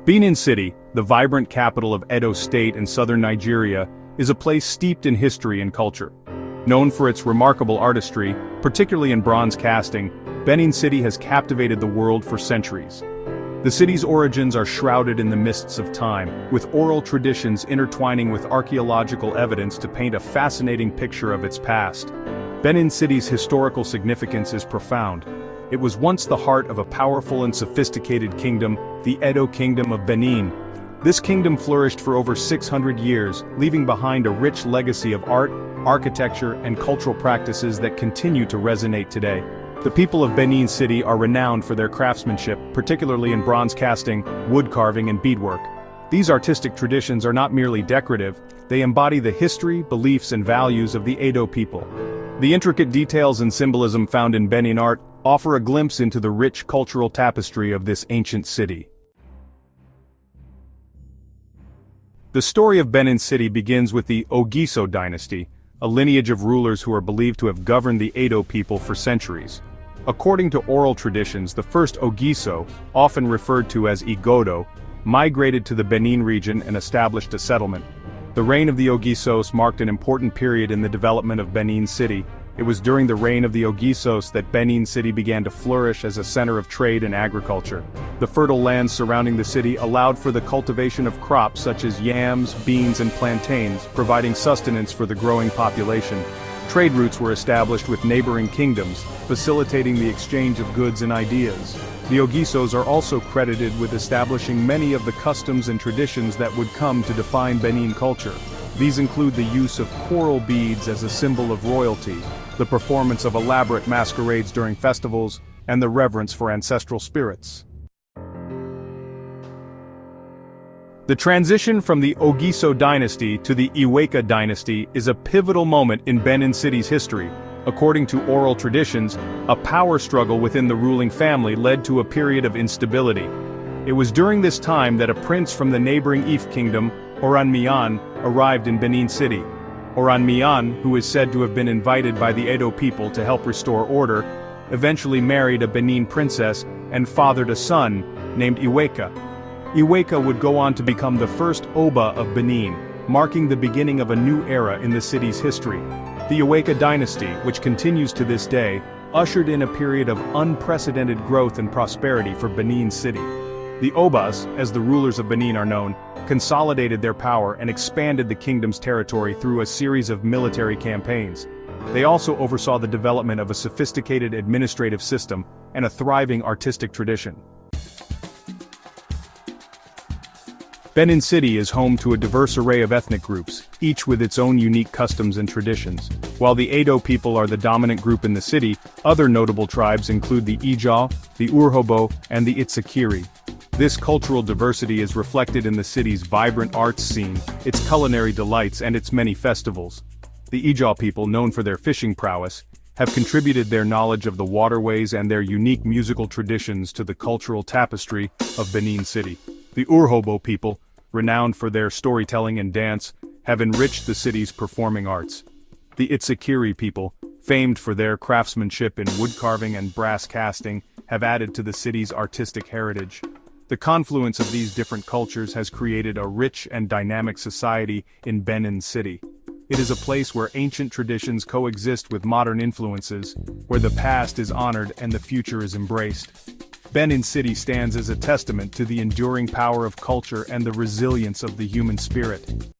Benin City, the vibrant capital of Edo State in southern Nigeria, is a place steeped in history and culture. Known for its remarkable artistry, particularly in bronze casting, Benin City has captivated the world for centuries. The city's origins are shrouded in the mists of time, with oral traditions intertwining with archaeological evidence to paint a fascinating picture of its past. Benin City's historical significance is profound. It was once the heart of a powerful and sophisticated kingdom, the Edo Kingdom of Benin. This kingdom flourished for over 600 years, leaving behind a rich legacy of art, architecture, and cultural practices that continue to resonate today. The people of Benin City are renowned for their craftsmanship, particularly in bronze casting, wood carving, and beadwork. These artistic traditions are not merely decorative, they embody the history, beliefs, and values of the Edo people. The intricate details and symbolism found in Benin art offer a glimpse into the rich cultural tapestry of this ancient city. The story of Benin City begins with the Ogiso dynasty, a lineage of rulers who are believed to have governed the Edo people for centuries. According to oral traditions, the first Ogiso, often referred to as Igodo, migrated to the Benin region and established a settlement. The reign of the Ogisos marked an important period in the development of Benin City. It was during the reign of the Ogisos that Benin City began to flourish as a center of trade and agriculture. The fertile lands surrounding the city allowed for the cultivation of crops such as yams, beans, and plantains, providing sustenance for the growing population. Trade routes were established with neighboring kingdoms, facilitating the exchange of goods and ideas. The Ogisos are also credited with establishing many of the customs and traditions that would come to define Benin culture. These include the use of coral beads as a symbol of royalty, the performance of elaborate masquerades during festivals, and the reverence for ancestral spirits. The transition from the Ogiso dynasty to the Iweka dynasty is a pivotal moment in Benin City's history. According to oral traditions, a power struggle within the ruling family led to a period of instability. It was during this time that a prince from the neighboring Ife kingdom, Oranmiyan, arrived in Benin City. Oranmiyan, who is said to have been invited by the Edo people to help restore order, eventually married a Benin princess and fathered a son, named Iweka. Iweka would go on to become the first Oba of Benin, marking the beginning of a new era in the city's history. The Iweka dynasty, which continues to this day, ushered in a period of unprecedented growth and prosperity for Benin City. The Obas, as the rulers of Benin are known, consolidated their power and expanded the kingdom's territory through a series of military campaigns. They also oversaw the development of a sophisticated administrative system and a thriving artistic tradition. Benin City is home to a diverse array of ethnic groups, each with its own unique customs and traditions. While the Edo people are the dominant group in the city, other notable tribes include the Ishan, the Urhobo, and the Itsekiri. This cultural diversity is reflected in the city's vibrant arts scene, its culinary delights, and its many festivals. The Ishan people, known for their fishing prowess, have contributed their knowledge of the waterways and their unique musical traditions to the cultural tapestry of Benin City. The Urhobo people, renowned for their storytelling and dance, have enriched the city's performing arts. The Itsekiri people, famed for their craftsmanship in wood carving and brass casting, have added to the city's artistic heritage. The confluence of these different cultures has created a rich and dynamic society in Benin City. It is a place where ancient traditions coexist with modern influences, where the past is honored and the future is embraced. Benin City stands as a testament to the enduring power of culture and the resilience of the human spirit.